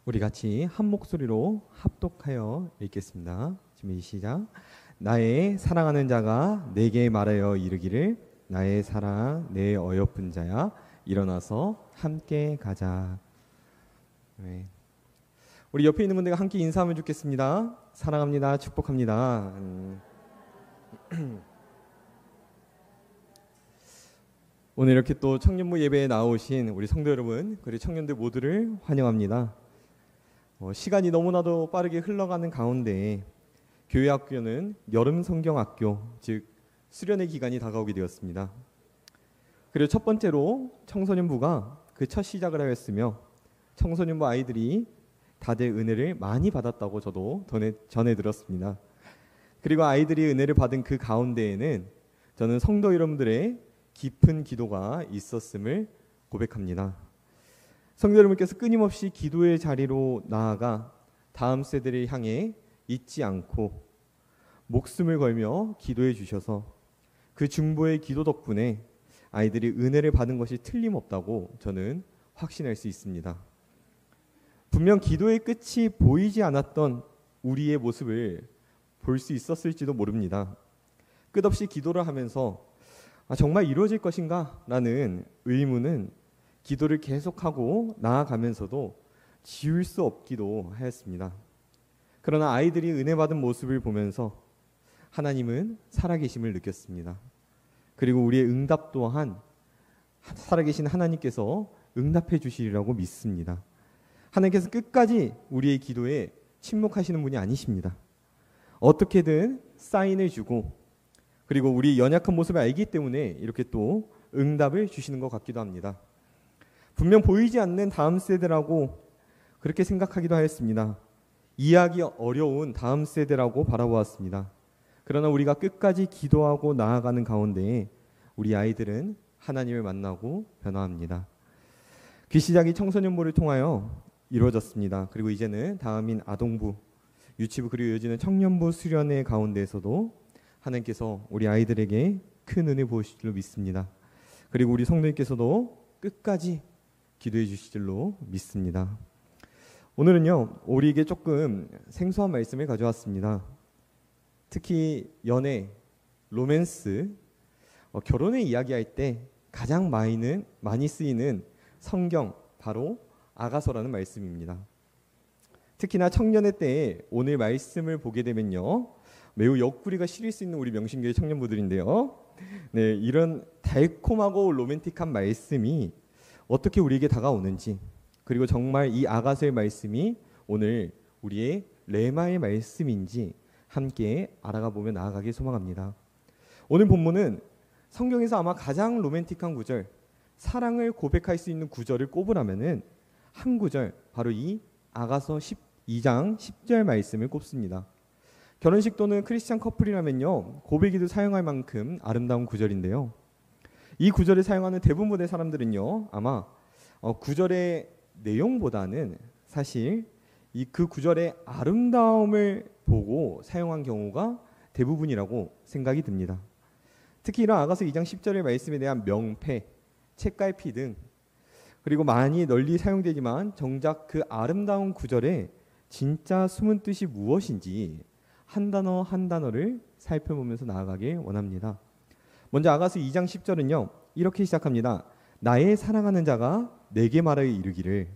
우리 같이 한 목소리로 합독하여 읽겠습니다. 준비 시작. 나의 사랑하는 자가 내게 말하여 이르기를 나의 사랑 내 어여쁜 자야 일어나서 함께 가자. 네. 우리 옆에 있는 분들과 함께 인사하면 좋겠습니다. 사랑합니다. 축복합니다. 오늘 이렇게 또 청년부 예배에 나오신 우리 성도 여러분 그리고 청년들 모두를 환영합니다. 시간이 너무나도 빠르게 흘러가는 가운데 교회 학교는 여름 성경학교, 즉 수련의 기간이 다가오게 되었습니다. 그리고 첫 번째로 청소년부가 그 첫 시작을 하였으며 청소년부 아이들이 다들 은혜를 많이 받았다고 저도 전해 들었습니다. 그리고 아이들이 은혜를 받은 그 가운데에는 저는 성도 여러분들의 깊은 기도가 있었음을 고백합니다. 성도 여러분께서 끊임없이 기도의 자리로 나아가 다음 세대를 향해 잊지 않고 목숨을 걸며 기도해 주셔서 그 중보의 기도 덕분에 아이들이 은혜를 받은 것이 틀림없다고 저는 확신할 수 있습니다. 분명 기도의 끝이 보이지 않았던 우리의 모습을 볼 수 있었을지도 모릅니다. 끝없이 기도를 하면서 정말 이루어질 것인가? 라는 의문은 기도를 계속하고 나아가면서도 지울 수 없기도 하였습니다. 그러나 아이들이 은혜 받은 모습을 보면서 하나님은 살아계심을 느꼈습니다. 그리고 우리의 응답 또한 살아계신 하나님께서 응답해 주시리라고 믿습니다. 하나님께서 끝까지 우리의 기도에 침묵하시는 분이 아니십니다. 어떻게든 사인을 주고 그리고 우리 연약한 모습을 알기 때문에 이렇게 또 응답을 주시는 것 같기도 합니다. 분명 보이지 않는 다음 세대라고 그렇게 생각하기도 하였습니다. 이해하기 어려운 다음 세대라고 바라보았습니다. 그러나 우리가 끝까지 기도하고 나아가는 가운데 우리 아이들은 하나님을 만나고 변화합니다. 그 시작이 청소년부를 통하여 이루어졌습니다. 그리고 이제는 다음인 아동부, 유치부 그리고 이어지는 청년부 수련회 가운데에서도 하나님께서 우리 아이들에게 큰 은혜 부으실 줄로 믿습니다. 그리고 우리 성도님께서도 끝까지 기도해 주실 줄로 믿습니다. 오늘은요, 우리에게 조금 생소한 말씀을 가져왔습니다. 특히 연애, 로맨스, 결혼을 이야기할 때 가장 많이 쓰이는 성경, 바로 아가서라는 말씀입니다. 특히나 청년의 때에 오늘 말씀을 보게 되면요, 매우 옆구리가 시릴 수 있는 우리 명신교회 청년부들인데요. 네, 이런 달콤하고 로맨틱한 말씀이 어떻게 우리에게 다가오는지, 그리고 정말 이 아가서의 말씀이 오늘 우리의 레마의 말씀인지 함께 알아가 보며 나아가길 소망합니다. 오늘 본문은 성경에서 아마 가장 로맨틱한 구절, 사랑을 고백할 수 있는 구절을 꼽으라면은 한 구절, 바로 이 아가서 12장 10절 말씀을 꼽습니다. 결혼식 또는 크리스찬 커플이라면요, 고백에도 사용할 만큼 아름다운 구절인데요. 이 구절을 사용하는 대부분의 사람들은요, 아마 구절의 내용보다는 사실 그 구절의 아름다움을 보고 사용한 경우가 대부분이라고 생각이 듭니다. 특히 이런 아가서 2장 10절의 말씀에 대한 명패, 책갈피 등 그리고 많이 널리 사용되지만 정작 그 아름다운 구절에 진짜 숨은 뜻이 무엇인지 한 단어 한 단어를 살펴보면서 나아가길 원합니다. 먼저 아가서 2장 10절은요, 이렇게 시작합니다. 나의 사랑하는 자가 내게 말하여 이르기를.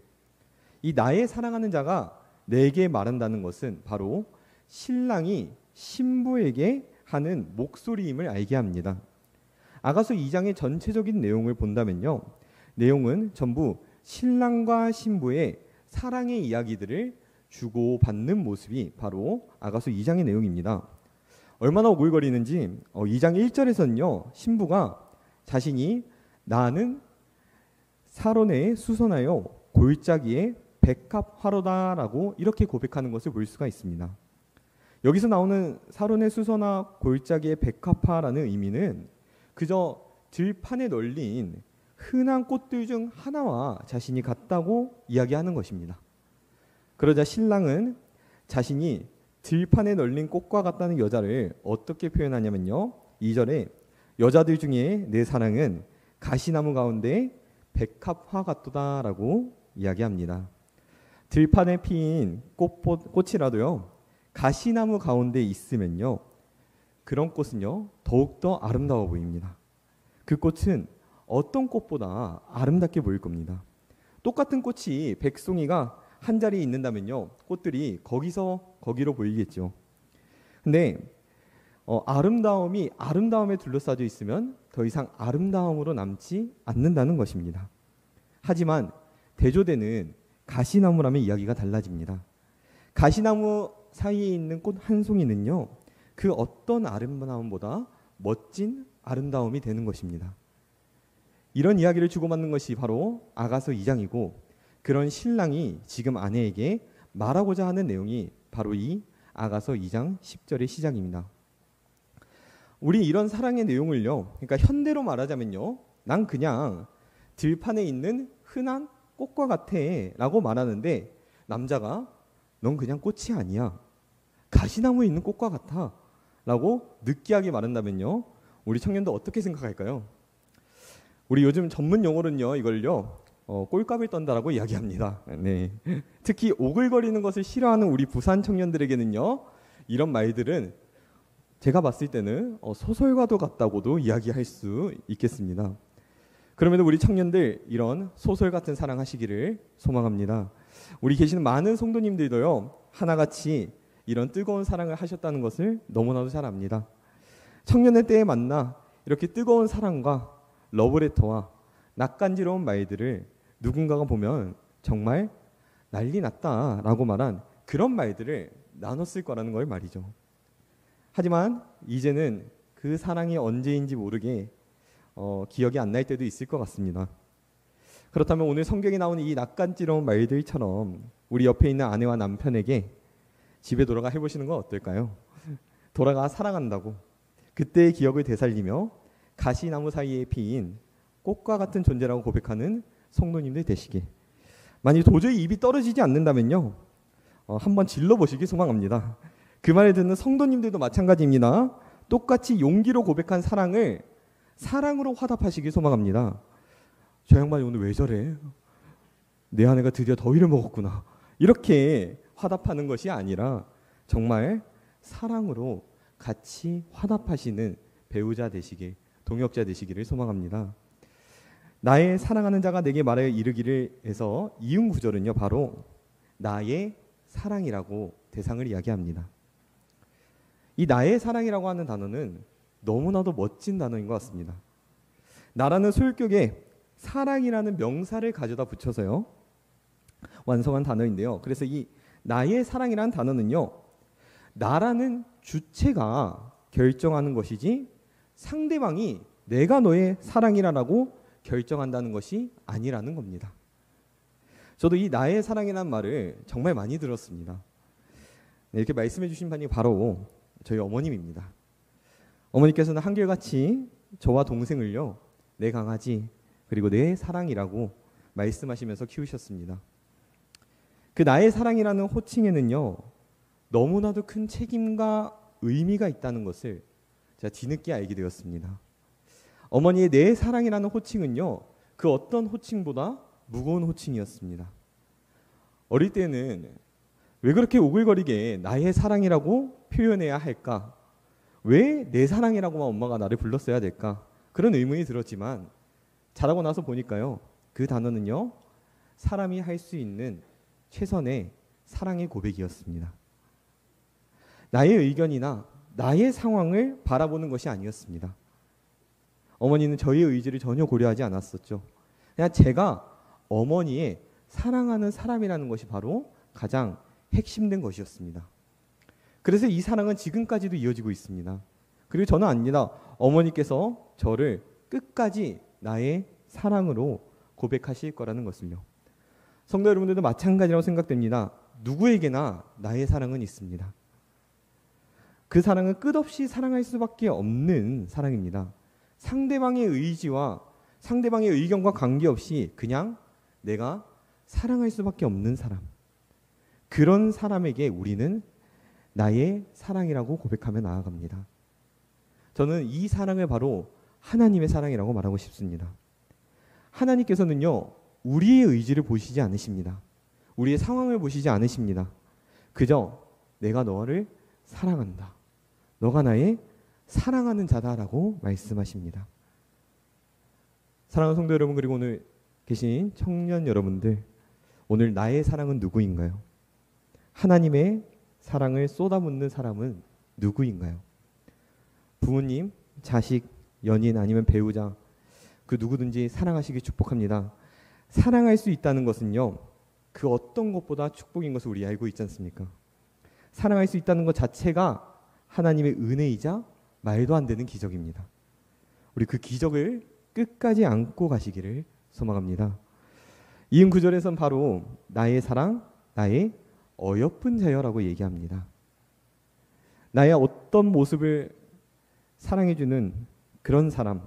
이 나의 사랑하는 자가 내게 말한다는 것은 바로 신랑이 신부에게 하는 목소리임을 알게 합니다. 아가서 2장의 전체적인 내용을 본다면요, 내용은 전부 신랑과 신부의 사랑의 이야기들을 주고받는 모습이 바로 아가서 2장의 내용입니다. 얼마나 오글거리는지 2장 1절에서는요, 신부가 자신이 나는 사론에 수선하여 골짜기에 백합화로다라고 이렇게 고백하는 것을 볼 수가 있습니다. 여기서 나오는 사론의 수선화 골짜기의 백합화라는 의미는 그저 들판에 널린 흔한 꽃들 중 하나와 자신이 같다고 이야기하는 것입니다. 그러자 신랑은 자신이 들판에 널린 꽃과 같다는 여자를 어떻게 표현하냐면요, 2절에 여자들 중에 내 사랑은 가시나무 가운데 백합화 같도다라고 이야기합니다. 들판에 피인 꽃이라도요, 가시나무 가운데 있으면요, 그런 꽃은요 더욱더 아름다워 보입니다. 그 꽃은 어떤 꽃보다 아름답게 보일 겁니다. 똑같은 꽃이 백송이가 한 자리에 있는다면요, 꽃들이 거기서 거기로 보이겠죠. 근데 아름다움이 아름다움에 둘러싸여 있으면 더 이상 아름다움으로 남지 않는다는 것입니다. 하지만 대조되는 가시나무라면 이야기가 달라집니다. 가시나무 사이에 있는 꽃 한 송이는요, 그 어떤 아름다움보다 멋진 아름다움이 되는 것입니다. 이런 이야기를 주고받는 것이 바로 아가서 2장이고, 그런 신랑이 지금 아내에게 말하고자 하는 내용이 바로 이 아가서 2장 10절의 시작입니다. 우리 이런 사랑의 내용을요, 그러니까 현대로 말하자면요, 난 그냥 들판에 있는 흔한 꽃과 같아 라고 말하는데, 남자가 넌 그냥 꽃이 아니야, 가시나무에 있는 꽃과 같아 라고 느끼하게 말한다면요, 우리 청년들 어떻게 생각할까요? 우리 요즘 전문 용어로는요, 이걸요 꼴값을 떤다라고 이야기합니다. 네. 특히 오글거리는 것을 싫어하는 우리 부산 청년들에게는요, 이런 말들은 제가 봤을 때는 소설과도 같다고도 이야기할 수 있겠습니다. 그러면 우리 청년들 이런 소설 같은 사랑하시기를 소망합니다. 우리 계시는 많은 성도님들도요, 하나같이 이런 뜨거운 사랑을 하셨다는 것을 너무나도 잘 압니다. 청년의 때에 만나 이렇게 뜨거운 사랑과 러브레터와 낯간지러운 말들을 누군가가 보면 정말 난리 났다라고 말한 그런 말들을 나눴을 거라는 걸 말이죠. 하지만 이제는 그 사랑이 언제인지 모르게 기억이 안 날 때도 있을 것 같습니다. 그렇다면 오늘 성경에 나오는 이 낯간지러운 말들처럼 우리 옆에 있는 아내와 남편에게 집에 돌아가 해보시는 건 어떨까요? 돌아가 사랑한다고 그때의 기억을 되살리며 가시나무 사이에 피인 꽃과 같은 존재라고 고백하는 성도님들 되시길. 만약 도저히 입이 떨어지지 않는다면요, 한번 질러보시기 소망합니다. 그 말을 듣는 성도님들도 마찬가지입니다. 똑같이 용기로 고백한 사랑을 사랑으로 화답하시기 소망합니다. 저 양반이 오늘 왜 저래? 내 아내가 드디어 더위를 먹었구나. 이렇게 화답하는 것이 아니라 정말 사랑으로 같이 화답하시는 배우자 되시길, 동역자 되시기를 소망합니다. 나의 사랑하는 자가 내게 말하여 이르기를 해서 이응 구절은요, 바로 나의 사랑이라고 대상을 이야기합니다. 이 나의 사랑이라고 하는 단어는 너무나도 멋진 단어인 것 같습니다. 나라는 소유격에 사랑이라는 명사를 가져다 붙여서요, 완성한 단어인데요. 그래서 이 나의 사랑이라는 단어는요, 나라는 주체가 결정하는 것이지 상대방이 내가 너의 사랑이라고 결정한다는 것이 아니라는 겁니다. 저도 이 나의 사랑이라는 말을 정말 많이 들었습니다. 네, 이렇게 말씀해 주신 분이 바로 저희 어머님입니다. 어머니께서는 한결같이 저와 동생을요, 내 강아지 그리고 내 사랑이라고 말씀하시면서 키우셨습니다. 그 나의 사랑이라는 호칭에는요, 너무나도 큰 책임과 의미가 있다는 것을 제가 뒤늦게 알게 되었습니다. 어머니의 내 사랑이라는 호칭은요, 그 어떤 호칭보다 무거운 호칭이었습니다. 어릴 때는 왜 그렇게 오글거리게 나의 사랑이라고 표현해야 할까? 왜 내 사랑이라고만 엄마가 나를 불렀어야 될까? 그런 의문이 들었지만 자라고 나서 보니까요, 그 단어는요, 사람이 할 수 있는 최선의 사랑의 고백이었습니다. 나의 의견이나 나의 상황을 바라보는 것이 아니었습니다. 어머니는 저의 의지를 전혀 고려하지 않았었죠. 그냥 제가 어머니의 사랑하는 사람이라는 것이 바로 가장 핵심된 것이었습니다. 그래서 이 사랑은 지금까지도 이어지고 있습니다. 그리고 저는 압니다. 어머니께서 저를 끝까지 나의 사랑으로 고백하실 거라는 것을요. 성도 여러분들도 마찬가지라고 생각됩니다. 누구에게나 나의 사랑은 있습니다. 그 사랑은 끝없이 사랑할 수밖에 없는 사랑입니다. 상대방의 의지와 상대방의 의견과 관계없이 그냥 내가 사랑할 수밖에 없는 사람. 그런 사람에게 우리는 나의 사랑이라고 고백하며 나아갑니다. 저는 이 사랑을 바로 하나님의 사랑이라고 말하고 싶습니다. 하나님께서는요, 우리의 의지를 보시지 않으십니다. 우리의 상황을 보시지 않으십니다. 그저 내가 너를 사랑한다. 너가 나의 사랑하는 자다라고 말씀하십니다. 사랑하는 성도 여러분, 그리고 오늘 계신 청년 여러분들, 오늘 나의 사랑은 누구인가요? 하나님의 사랑을 쏟아붓는 사람은 누구인가요? 부모님, 자식, 연인 아니면 배우자, 그 누구든지 사랑하시기 축복합니다. 사랑할 수 있다는 것은요, 그 어떤 것보다 축복인 것을 우리 알고 있지 않습니까? 사랑할 수 있다는 것 자체가 하나님의 은혜이자 말도 안 되는 기적입니다. 우리 그 기적을 끝까지 안고 가시기를 소망합니다. 이음 구절에선 바로 나의 사랑, 나의 어여쁜 자여라고 얘기합니다. 나의 어떤 모습을 사랑해주는 그런 사람,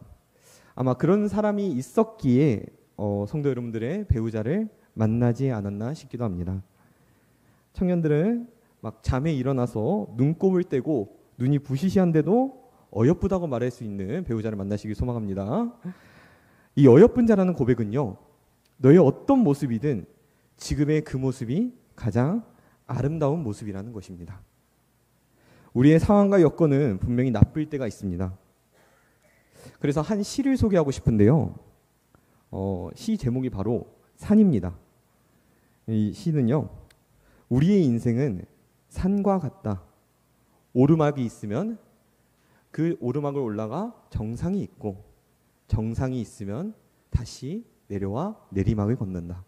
아마 그런 사람이 있었기에 성도 여러분들의 배우자를 만나지 않았나 싶기도 합니다. 청년들은 막 잠에 일어나서 눈곱을 떼고 눈이 부시시한데도 어여쁘다고 말할 수 있는 배우자를 만나시길 소망합니다. 이 어여쁜 자라는 고백은요, 너의 어떤 모습이든 지금의 그 모습이 가장 아름다운 모습이라는 것입니다. 우리의 상황과 여건은 분명히 나쁠 때가 있습니다. 그래서 한 시를 소개하고 싶은데요. 시 제목이 바로 산입니다. 이 시는요, 우리의 인생은 산과 같다. 오르막이 있으면 그 오르막을 올라가 정상이 있고, 정상이 있으면 다시 내려와 내리막을 걷는다.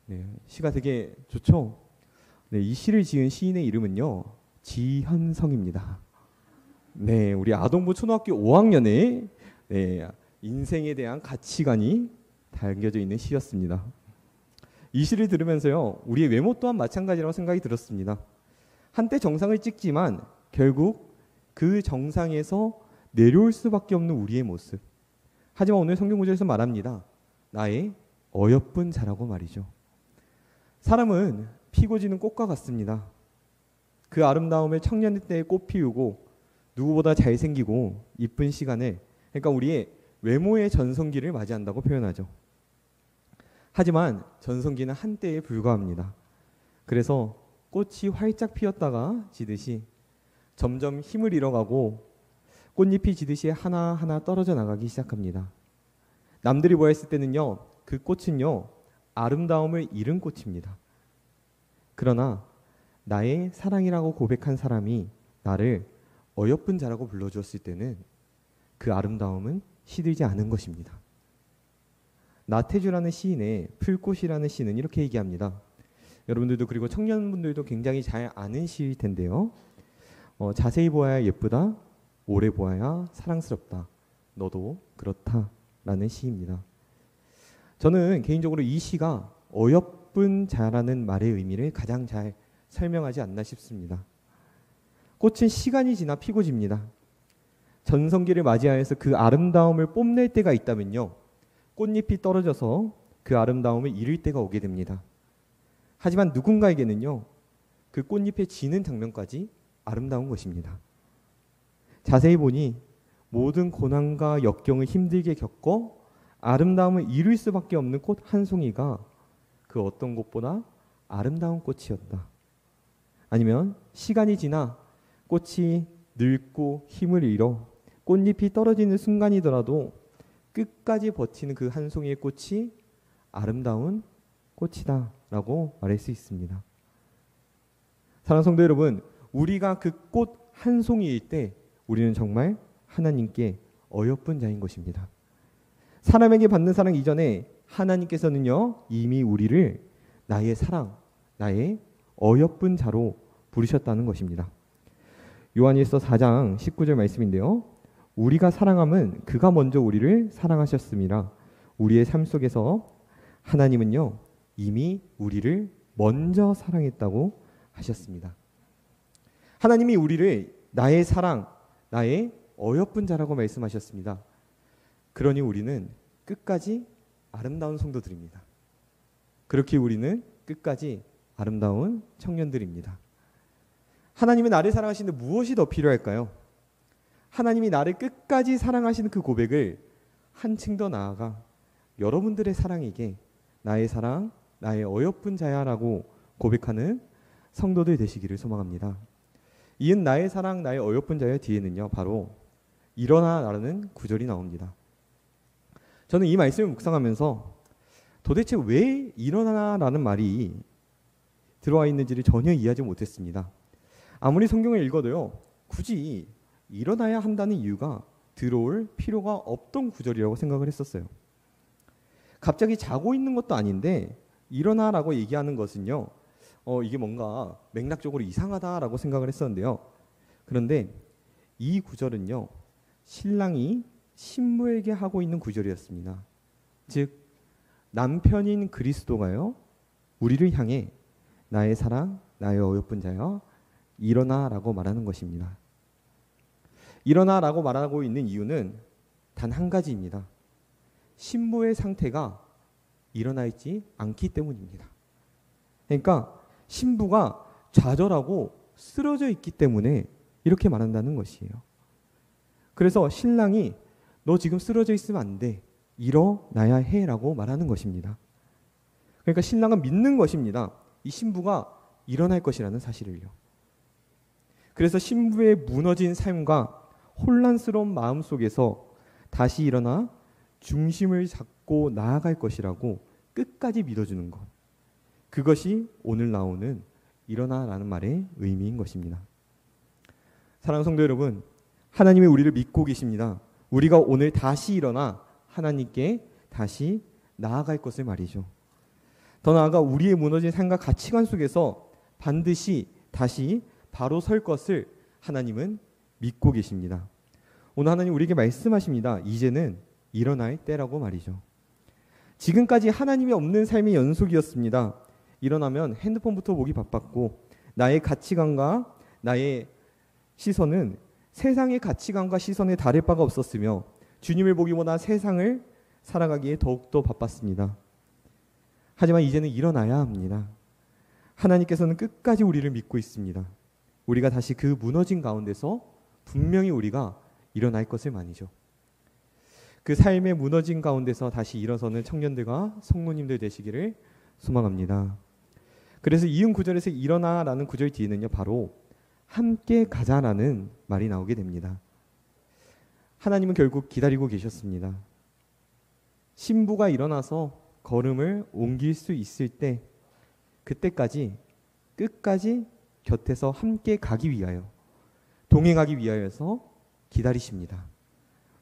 네, 시가 되게 좋죠? 네, 이 시를 지은 시인의 이름은요, 지현성입니다. 네, 우리 아동부 초등학교 5학년에 인생에 대한 가치관이 담겨져 있는 시였습니다. 이 시를 들으면서요, 우리의 외모 또한 마찬가지라고 생각이 들었습니다. 한때 정상을 찍지만 결국 그 정상에서 내려올 수밖에 없는 우리의 모습. 하지만 오늘 성경 구절에서 말합니다. 나의 어여쁜 자라고 말이죠. 사람은 피고 지는 꽃과 같습니다. 그 아름다움을 청년 때에 꽃 피우고 누구보다 잘생기고 이쁜 시간을, 그러니까 우리의 외모의 전성기를 맞이한다고 표현하죠. 하지만 전성기는 한때에 불과합니다. 그래서 꽃이 활짝 피었다가 지듯이 점점 힘을 잃어가고 꽃잎이 지듯이 하나하나 떨어져 나가기 시작합니다. 남들이 보았을 때는요, 그 꽃은요, 아름다움을 잃은 꽃입니다. 그러나 나의 사랑이라고 고백한 사람이 나를 어여쁜 자라고 불러주었을 때는 그 아름다움은 시들지 않은 것입니다. 나태주라는 시인의 풀꽃이라는 시는 이렇게 얘기합니다. 여러분들도 그리고 청년분들도 굉장히 잘 아는 시일 텐데요. 자세히 보아야 예쁘다, 오래 보아야 사랑스럽다, 너도 그렇다 라는 시입니다. 저는 개인적으로 이 시가 어여쁜 자라는 말의 의미를 가장 잘 설명하지 않나 싶습니다. 꽃은 시간이 지나 피고 집니다. 전성기를 맞이하여서 그 아름다움을 뽐낼 때가 있다면요, 꽃잎이 떨어져서 그 아름다움을 잃을 때가 오게 됩니다. 하지만 누군가에게는요, 그 꽃잎에 지는 장면까지 아름다운 것입니다. 자세히 보니 모든 고난과 역경을 힘들게 겪어 아름다움을 이룰 수밖에 없는 꽃 한 송이가 그 어떤 꽃보다 아름다운 꽃이었다. 아니면 시간이 지나 꽃이 늙고 힘을 잃어 꽃잎이 떨어지는 순간이더라도 끝까지 버티는 그 한 송이의 꽃이 아름다운 꽃이다 라고 말할 수 있습니다. 사랑하는 성도 여러분, 우리가 그 꽃 한 송이일 때 우리는 정말 하나님께 어여쁜 자인 것입니다. 사람에게 받는 사랑 이전에 하나님께서는요, 이미 우리를 나의 사랑, 나의 어여쁜 자로 부르셨다는 것입니다. 요한일서 4장 19절 말씀인데요. 우리가 사랑함은 그가 먼저 우리를 사랑하셨음이라. 우리의 삶 속에서 하나님은요, 이미 우리를 먼저 사랑했다고 하셨습니다. 하나님이 우리를 나의 사랑, 나의 어여쁜 자라고 말씀하셨습니다. 그러니 우리는 끝까지 아름다운 성도들입니다. 그렇게 우리는 끝까지 아름다운 청년들입니다. 하나님은 나를 사랑하시는데 무엇이 더 필요할까요? 하나님이 나를 끝까지 사랑하시는 그 고백을 한층 더 나아가 여러분들의 사랑에게 나의 사랑, 나의 어여쁜 자야라고 고백하는 성도들 되시기를 소망합니다. 이은 나의 사랑 나의 어여쁜 자야 뒤에는요 바로 일어나라는 구절이 나옵니다. 저는 이 말씀을 묵상하면서 도대체 왜 일어나라는 말이 들어와 있는지를 전혀 이해하지 못했습니다. 아무리 성경을 읽어도요 굳이 일어나야 한다는 이유가 들어올 필요가 없던 구절이라고 생각을 했었어요. 갑자기 자고 있는 것도 아닌데 일어나라고 얘기하는 것은요 이게 뭔가 맥락적으로 이상하다라고 생각을 했었는데요. 그런데 이 구절은요 신랑이 신부에게 하고 있는 구절이었습니다. 즉 남편인 그리스도가요 우리를 향해 나의 사랑 나의 어여쁜 자여 일어나라고 말하는 것입니다. 일어나라고 말하고 있는 이유는 단 한 가지입니다. 신부의 상태가 일어나 있지 않기 때문입니다. 그러니까 신부가 좌절하고 쓰러져 있기 때문에 이렇게 말한다는 것이에요. 그래서 신랑이 너 지금 쓰러져 있으면 안 돼. 일어나야 해라고 말하는 것입니다. 그러니까 신랑은 믿는 것입니다. 이 신부가 일어날 것이라는 사실을요. 그래서 신부의 무너진 삶과 혼란스러운 마음 속에서 다시 일어나 중심을 잡고 나아갈 것이라고 끝까지 믿어주는 것. 그것이 오늘 나오는 일어나라는 말의 의미인 것입니다. 사랑하는 성도 여러분, 하나님이 우리를 믿고 계십니다. 우리가 오늘 다시 일어나 하나님께 다시 나아갈 것을 말이죠. 더 나아가 우리의 무너진 삶과 가치관 속에서 반드시 다시 바로 설 것을 하나님은 믿고 계십니다. 오늘 하나님 우리에게 말씀하십니다. 이제는 일어날 때라고 말이죠. 지금까지 하나님이 없는 삶의 연속이었습니다. 일어나면 핸드폰부터 보기 바빴고 나의 가치관과 나의 시선은 세상의 가치관과 시선에 다를 바가 없었으며 주님을 보기보다 세상을 살아가기에 더욱더 바빴습니다. 하지만 이제는 일어나야 합니다. 하나님께서는 끝까지 우리를 믿고 있습니다. 우리가 다시 그 무너진 가운데서 분명히 우리가 일어날 것을 말이죠. 그 삶의 무너진 가운데서 다시 일어서는 청년들과 성모님들 되시기를 소망합니다. 그래서 이은 구절에서 일어나라는 구절 뒤에는요 바로 함께 가자라는 말이 나오게 됩니다. 하나님은 결국 기다리고 계셨습니다. 신부가 일어나서 걸음을 옮길 수 있을 때 그때까지 끝까지 곁에서 함께 가기 위하여 동행하기 위하여서 기다리십니다.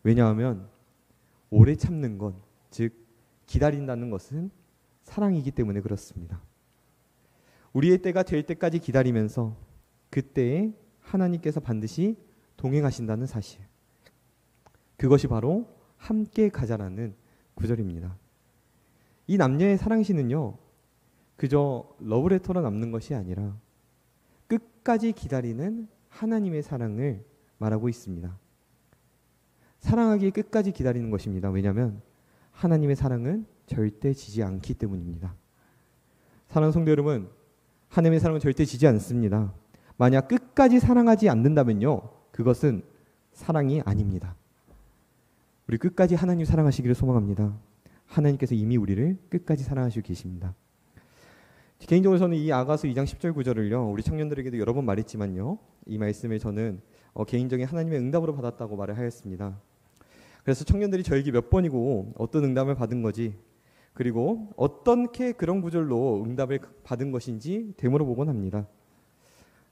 왜냐하면 오래 참는 것, 즉 기다린다는 것은 사랑이기 때문에 그렇습니다. 우리의 때가 될 때까지 기다리면서 그때에 하나님께서 반드시 동행하신다는 사실, 그것이 바로 함께 가자라는 구절입니다. 이 남녀의 사랑시는요 그저 러브레터로 남는 것이 아니라 끝까지 기다리는 하나님의 사랑을 말하고 있습니다. 사랑하기에 끝까지 기다리는 것입니다. 왜냐하면 하나님의 사랑은 절대 지지 않기 때문입니다. 사랑하는 성도 여러분, 하나님의 사랑은 절대 지지 않습니다. 만약 끝까지 사랑하지 않는다면요 그것은 사랑이 아닙니다. 우리 끝까지 하나님 사랑하시기를 소망합니다. 하나님께서 이미 우리를 끝까지 사랑하시고 계십니다. 개인적으로 저는 이 아가서 2장 10절 9절을요 우리 청년들에게도 여러 번 말했지만요 이 말씀을 저는 개인적인 하나님의 응답으로 받았다고 말을 하였습니다. 그래서 청년들이 저에게 몇 번이고 어떤 응답을 받은 거지 그리고 어떻게 그런 구절로 응답을 받은 것인지 되물어보곤 합니다.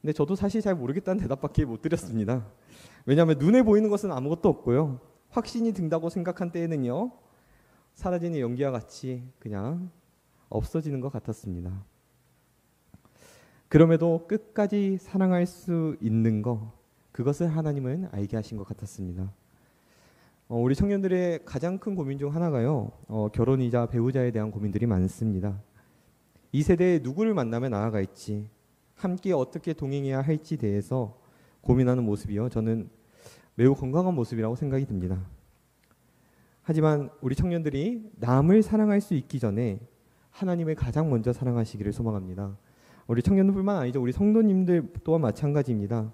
근데 저도 사실 잘 모르겠다는 대답밖에 못 드렸습니다. 왜냐하면 눈에 보이는 것은 아무것도 없고요 확신이 든다고 생각한 때에는요 사라지는 연기와 같이 그냥 없어지는 것 같았습니다. 그럼에도 끝까지 사랑할 수 있는 것, 그것을 하나님은 알게 하신 것 같았습니다. 우리 청년들의 가장 큰 고민 중 하나가요 결혼이자 배우자에 대한 고민들이 많습니다. 이 세대에 누구를 만나면 나아갈지, 함께 어떻게 동행해야 할지 대해서 고민하는 모습이요 저는 매우 건강한 모습이라고 생각이 듭니다. 하지만 우리 청년들이 남을 사랑할 수 있기 전에 하나님을 가장 먼저 사랑하시기를 소망합니다. 우리 청년들뿐만 아니죠. 우리 성도님들 또한 마찬가지입니다.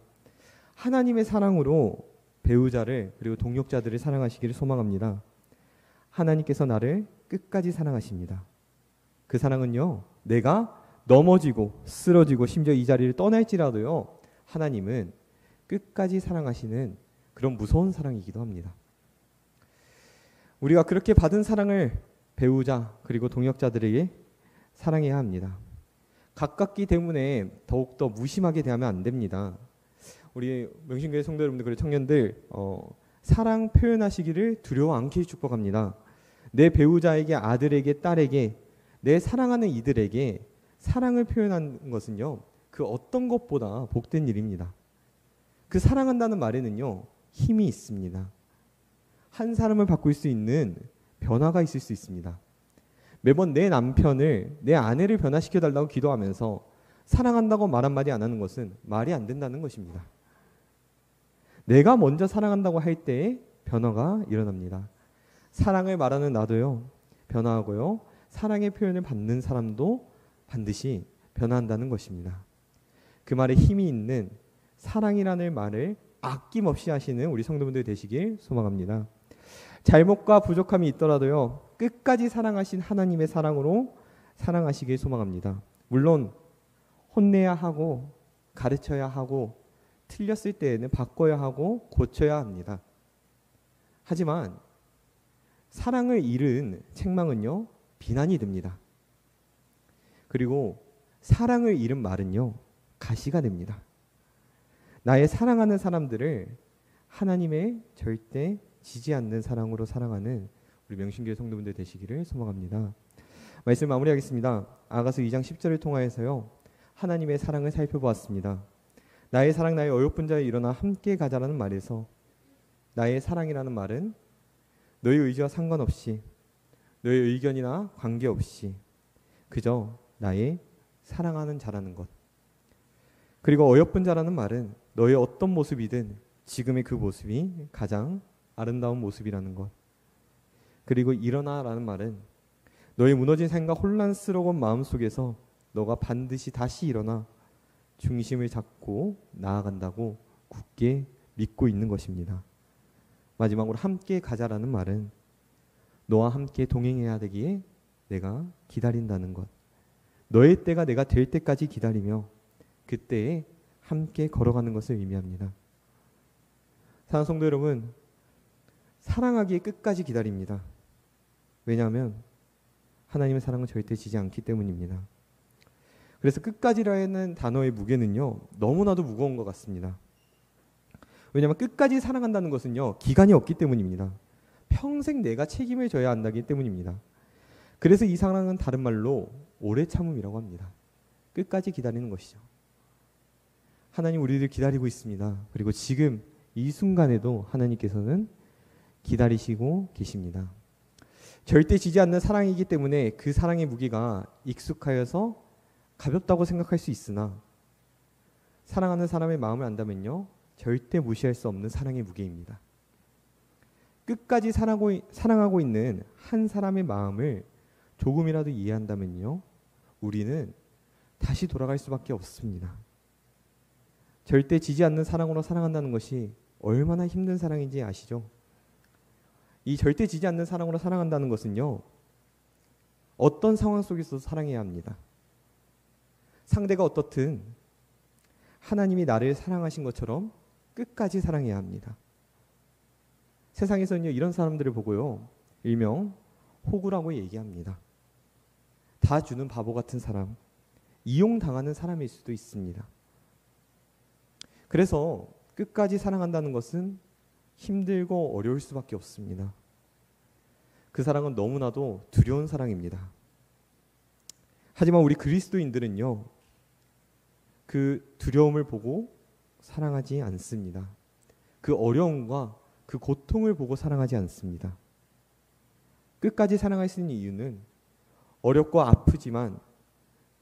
하나님의 사랑으로 배우자를 그리고 동역자들을 사랑하시기를 소망합니다. 하나님께서 나를 끝까지 사랑하십니다. 그 사랑은요, 내가 넘어지고 쓰러지고 심지어 이 자리를 떠날지라도요, 하나님은 끝까지 사랑하시는 그런 무서운 사랑이기도 합니다. 우리가 그렇게 받은 사랑을 배우자 그리고 동역자들에게 사랑해야 합니다. 가깝기 때문에 더욱더 무심하게 대하면 안 됩니다. 우리 명신교회 성도 여러분들 그리고 청년들 사랑 표현하시기를 두려워 않게 축복합니다. 내 배우자에게, 아들에게, 딸에게, 내 사랑하는 이들에게 사랑을 표현하는 것은요, 그 어떤 것보다 복된 일입니다. 그 사랑한다는 말에는요, 힘이 있습니다. 한 사람을 바꿀 수 있는 변화가 있을 수 있습니다. 매번 내 남편을, 내 아내를 변화시켜달라고 기도하면서 사랑한다고 말 한마디 안 하는 것은 말이 안 된다는 것입니다. 내가 먼저 사랑한다고 할 때에 변화가 일어납니다. 사랑을 말하는 나도요, 변화하고요, 사랑의 표현을 받는 사람도 반드시 변화한다는 것입니다. 그 말에 힘이 있는 사랑이라는 말을 아낌없이 하시는 우리 성도분들 되시길 소망합니다. 잘못과 부족함이 있더라도요, 끝까지 사랑하신 하나님의 사랑으로 사랑하시길 소망합니다. 물론 혼내야 하고 가르쳐야 하고 틀렸을 때에는 바꿔야 하고 고쳐야 합니다. 하지만 사랑을 잃은 책망은요, 비난이 됩니다. 그리고 사랑을 잃은 말은요, 가시가 됩니다. 나의 사랑하는 사람들을 하나님의 절대 지지 않는 사랑으로 사랑하는 우리 명신교회 성도분들 되시기를 소망합니다. 말씀 마무리하겠습니다. 아가서 2장 10절을 통하여서요, 하나님의 사랑을 살펴보았습니다. 나의 사랑 나의 어여쁜 자에 일어나 함께 가자라는 말에서 나의 사랑이라는 말은 너의 의지와 상관없이, 너의 의견이나 관계없이 그저 나의 사랑하는 자라는 것. 그리고 어여쁜 자라는 말은 너의 어떤 모습이든 지금의 그 모습이 가장 아름다운 모습이라는 것. 그리고 일어나라는 말은 너의 무너진 생각, 혼란스러운 마음속에서 너가 반드시 다시 일어나 중심을 잡고 나아간다고 굳게 믿고 있는 것입니다. 마지막으로 함께 가자라는 말은 너와 함께 동행해야 되기에 내가 기다린다는 것. 너의 때가 내가 될 때까지 기다리며 그때에 함께 걸어가는 것을 의미합니다. 사랑하는 성도 여러분, 사랑하기에 끝까지 기다립니다. 왜냐하면 하나님의 사랑은 절대 지지 않기 때문입니다. 그래서 끝까지라는 단어의 무게는요, 너무나도 무거운 것 같습니다. 왜냐하면 끝까지 사랑한다는 것은요, 기간이 없기 때문입니다. 평생 내가 책임을 져야 한다기 때문입니다. 그래서 이 사랑은 다른 말로 오래 참음이라고 합니다. 끝까지 기다리는 것이죠. 하나님 우리를 기다리고 있습니다. 그리고 지금 이 순간에도 하나님께서는 기다리시고 계십니다. 절대 지지 않는 사랑이기 때문에 그 사랑의 무게가 익숙하여서 가볍다고 생각할 수 있으나 사랑하는 사람의 마음을 안다면요, 절대 무시할 수 없는 사랑의 무게입니다. 끝까지 사랑하고 있는 한 사람의 마음을 조금이라도 이해한다면요, 우리는 다시 돌아갈 수밖에 없습니다. 절대 지지 않는 사랑으로 사랑한다는 것이 얼마나 힘든 사랑인지 아시죠? 이 절대 지지 않는 사랑으로 사랑한다는 것은요, 어떤 상황 속에서도 사랑해야 합니다. 상대가 어떻든 하나님이 나를 사랑하신 것처럼 끝까지 사랑해야 합니다. 세상에서는요, 이런 사람들을 보고요, 일명 호구라고 얘기합니다. 다 주는 바보 같은 사람, 이용당하는 사람일 수도 있습니다. 그래서 끝까지 사랑한다는 것은 힘들고 어려울 수밖에 없습니다. 그 사랑은 너무나도 두려운 사랑입니다. 하지만 우리 그리스도인들은요, 그 두려움을 보고 사랑하지 않습니다. 그 어려움과 그 고통을 보고 사랑하지 않습니다. 끝까지 사랑할 수 있는 이유는 어렵고 아프지만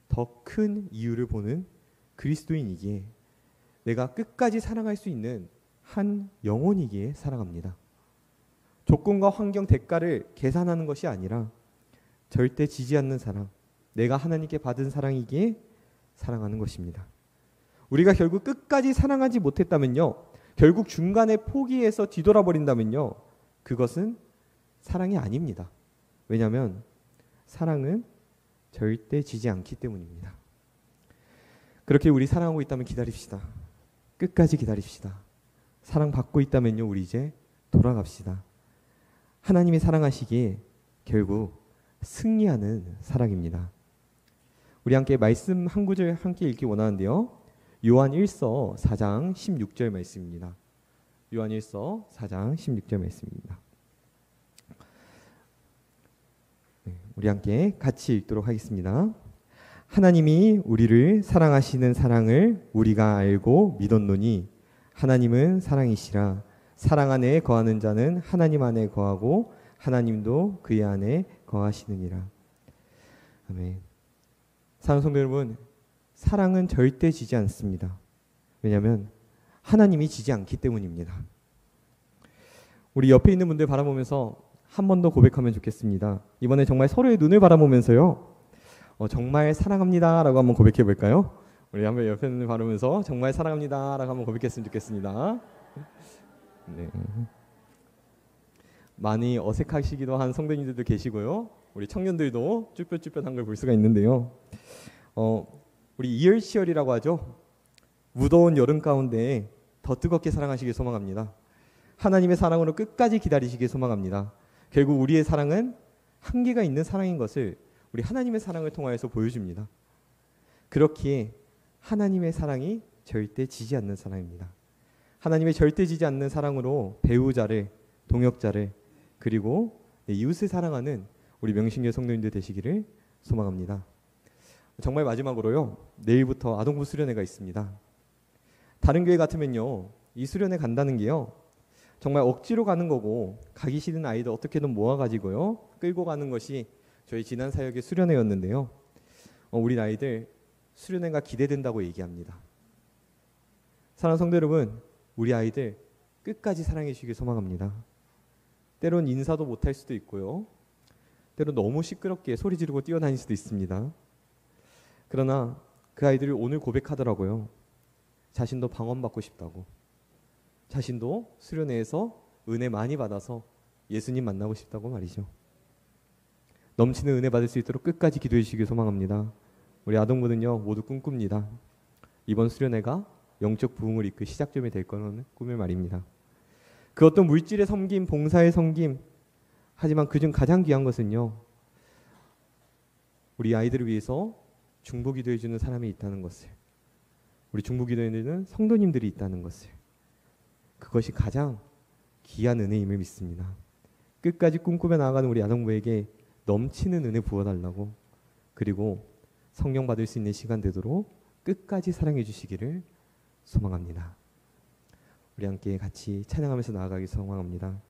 더 큰 이유를 보는 그리스도인이기에, 내가 끝까지 사랑할 수 있는 한 영혼이기에 사랑합니다. 조건과 환경, 대가를 계산하는 것이 아니라 절대 지지 않는 사랑, 내가 하나님께 받은 사랑이기에 사랑하는 것입니다. 우리가 결국 끝까지 사랑하지 못했다면요, 결국 중간에 포기해서 뒤돌아버린다면요, 그것은 사랑이 아닙니다. 왜냐하면 사랑은 절대 지지 않기 때문입니다. 그렇게 우리 사랑하고 있다면 기다립시다. 끝까지 기다립시다. 사랑받고 있다면요, 우리 이제 돌아갑시다. 하나님이 사랑하시기에 결국 승리하는 사랑입니다. 우리 함께 말씀 한 구절 함께 읽기 원하는데요. 요한 1서 4장 16절 말씀입니다. 요한 1서 4장 16절 말씀입니다. 우리 함께 같이 읽도록 하겠습니다. 하나님이 우리를 사랑하시는 사랑을 우리가 알고 믿었노니 하나님은 사랑이시라. 사랑 안에 거하는 자는 하나님 안에 거하고 하나님도 그의 안에 거하시느니라. 아멘. 사랑하는 성도 여러분, 사랑은 절대 지지 않습니다. 왜냐하면 하나님이 지지 않기 때문입니다. 우리 옆에 있는 분들 바라보면서 한 번 더 고백하면 좋겠습니다. 이번에 정말 서로의 눈을 바라보면서요. 정말 사랑합니다 라고 한번 고백해 볼까요? 우리 한번 옆에 있는 분을 바라보면서 정말 사랑합니다 라고 한번 고백했으면 좋겠습니다. 네. 많이 어색하시기도 한 성도님들도 계시고요. 우리 청년들도 쭈뼛쭈뼛한 걸 볼 수가 있는데요. 우리 이열치열이라고 하죠. 무더운 여름 가운데 더 뜨겁게 사랑하시길 소망합니다. 하나님의 사랑으로 끝까지 기다리시길 소망합니다. 결국 우리의 사랑은 한계가 있는 사랑인 것을 우리 하나님의 사랑을 통하여서 보여줍니다. 그렇기에 하나님의 사랑이 절대 지지 않는 사랑입니다. 하나님의 절대 지지 않는 사랑으로 배우자를, 동역자를, 그리고 이웃을 사랑하는 우리 명신교회 성도님들 되시기를 소망합니다. 정말 마지막으로요. 내일부터 아동부 수련회가 있습니다. 다른 교회 같으면요. 이 수련회 간다는 게요. 정말 억지로 가는 거고 가기 싫은 아이들 어떻게든 모아가지고요. 끌고 가는 것이 저희 지난 사역의 수련회였는데요. 우리 아이들 수련회가 기대된다고 얘기합니다. 사랑하는 성도 여러분, 우리 아이들 끝까지 사랑해 주시길 소망합니다. 때론 인사도 못할 수도 있고요. 때론 너무 시끄럽게 소리 지르고 뛰어다닐 수도 있습니다. 그러나 그 아이들이 오늘 고백하더라고요. 자신도 방언받고 싶다고. 자신도 수련회에서 은혜 많이 받아서 예수님 만나고 싶다고 말이죠. 넘치는 은혜 받을 수 있도록 끝까지 기도해 주시길 소망합니다. 우리 아동부는요 모두 꿈꿉니다. 이번 수련회가 영적 부흥을 이끌 시작점이 될 거는 꿈을 말입니다. 그 어떤 물질의 섬김, 봉사의 섬김, 하지만 그중 가장 귀한 것은요 우리 아이들을 위해서 중보기도해 주는 사람이 있다는 것을, 우리 중보기도해 주는 성도님들이 있다는 것을, 그것이 가장 귀한 은혜임을 믿습니다. 끝까지 꿈꾸며 나아가는 우리 아동부에게 넘치는 은혜 부어달라고, 그리고 성령 받을 수 있는 시간 되도록 끝까지 사랑해 주시기를 소망합니다. 우리 함께 같이 찬양하면서 나아가기 소망합니다.